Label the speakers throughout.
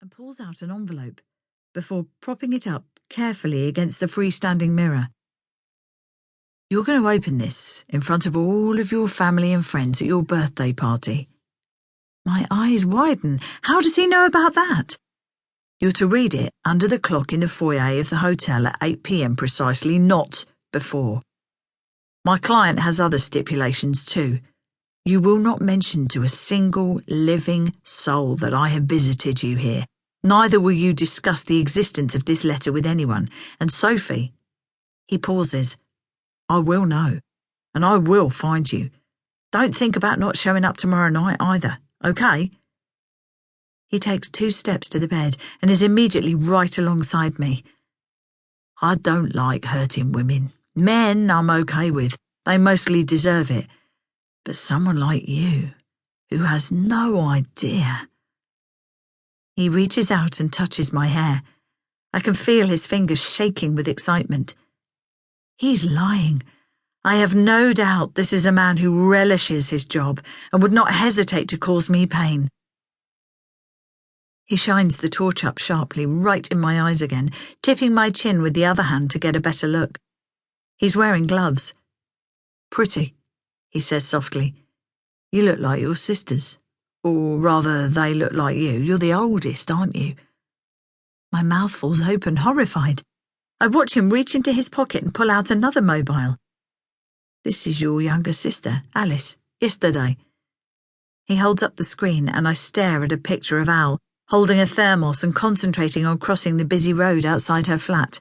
Speaker 1: and pulls out an envelope before propping it up carefully against the freestanding mirror. You're going to open this in front of all of your family and friends at your birthday party. My eyes widen. How does he know about that? You're to read it under the clock in the foyer of the hotel at 8 p.m. precisely, not before. My client has other stipulations too. You will not mention to a single living soul that I have visited you here. Neither will you discuss the existence of this letter with anyone. And Sophie, he pauses, I will know, and I will find you. Don't think about not showing up tomorrow night either, okay? He takes 2 steps to the bed and is immediately right alongside me. I don't like hurting women. Men I'm okay with. They mostly deserve it. But someone like you, who has no idea. He reaches out and touches my hair. I can feel his fingers shaking with excitement. He's lying. I have no doubt this is a man who relishes his job and would not hesitate to cause me pain. He shines the torch up sharply right in my eyes again, tipping my chin with the other hand to get a better look. He's wearing gloves. Pretty, he says softly. You look like your sisters. Or rather, they look like you. You're the oldest, aren't you? My mouth falls open, horrified. I watch him reach into his pocket and pull out another mobile. This is your younger sister, Alice, yesterday. He holds up the screen and I stare at a picture of Al, holding a thermos and concentrating on crossing the busy road outside her flat.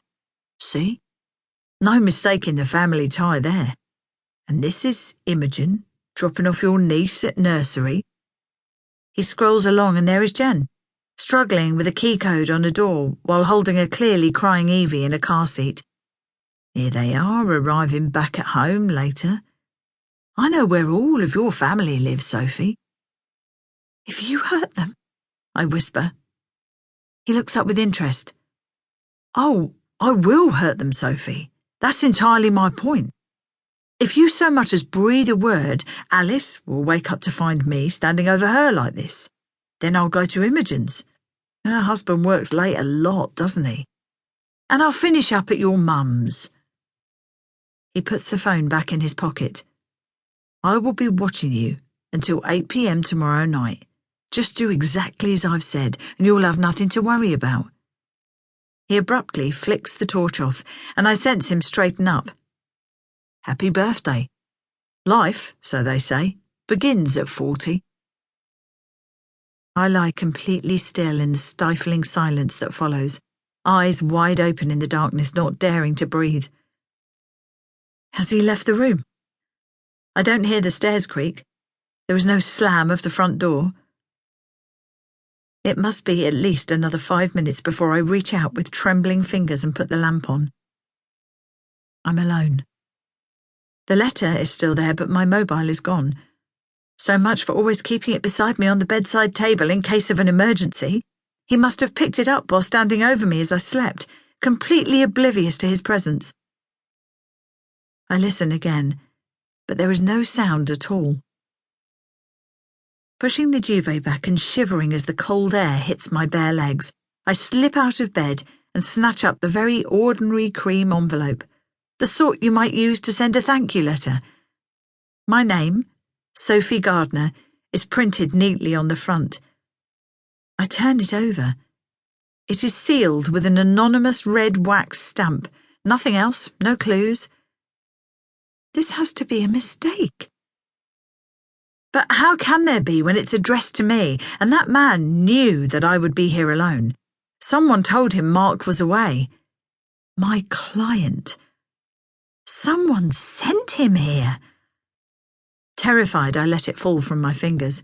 Speaker 1: See? No mistaking the family tie there. And this is Imogen, dropping off your niece at nursery. He scrolls along and there is Jen, struggling with a key code on a door while holding a clearly crying Evie in a car seat. Here they are, arriving back at home later. I know where all of your family lives, Sophie. If you hurt them, I whisper. He looks up with interest. Oh, I will hurt them, Sophie. That's entirely my point. If you so much as breathe a word, Alice will wake up to find me standing over her like this. Then I'll go to Imogen's. Her husband works late a lot, doesn't he? And I'll finish up at your mum's. He puts the phone back in his pocket. I will be watching you until 8 p.m. tomorrow night. Just do exactly as I've said, and you'll have nothing to worry about. He abruptly flicks the torch off, and I sense him straighten up. Happy birthday. Life, so they say, begins at 40. I lie completely still in the stifling silence that follows, eyes wide open in the darkness, not daring to breathe. Has he left the room? I don't hear the stairs creak. There is no slam of the front door. It must be at least another 5 minutes before I reach out with trembling fingers and put the lamp on. I'm alone. The letter is still there, but my mobile is gone. So much for always keeping it beside me on the bedside table in case of an emergency. He must have picked it up while standing over me as I slept, completely oblivious to his presence. I listen again, but there is no sound at all. Pushing the duvet back and shivering as the cold air hits my bare legs, I slip out of bed and snatch up the very ordinary cream envelope, the sort you might use to send a thank you letter. My name, Sophie Gardner, is printed neatly on the front. I turn it over. It is sealed with an anonymous red wax stamp. Nothing else, no clues. This has to be a mistake. But how can there be when it's addressed to me, and that man knew that I would be here alone? Someone told him Mark was away. My client. Someone sent him here. Terrified, I let it fall from my fingers.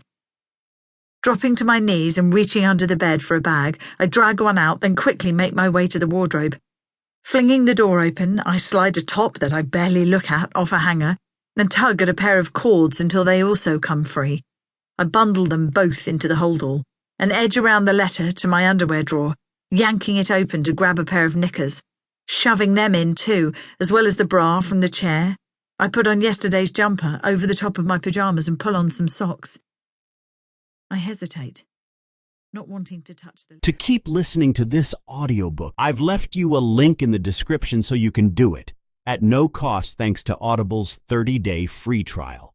Speaker 1: Dropping to my knees and reaching under the bed for a bag, I drag one out, then quickly make my way to the wardrobe. Flinging the door open, I slide a top that I barely look at off a hanger, then tug at a pair of cords until they also come free. I bundle them both into the holdall and edge around the letter to my underwear drawer, yanking it open to grab a pair of knickers, shoving them in too, as well as the bra from the chair. I put on yesterday's jumper over the top of my pyjamas and pull on some socks. I hesitate. not wanting to touch the...
Speaker 2: To keep listening to this audiobook, I've left you a link in the description so you can do it, at no cost thanks to Audible's 30-day free trial.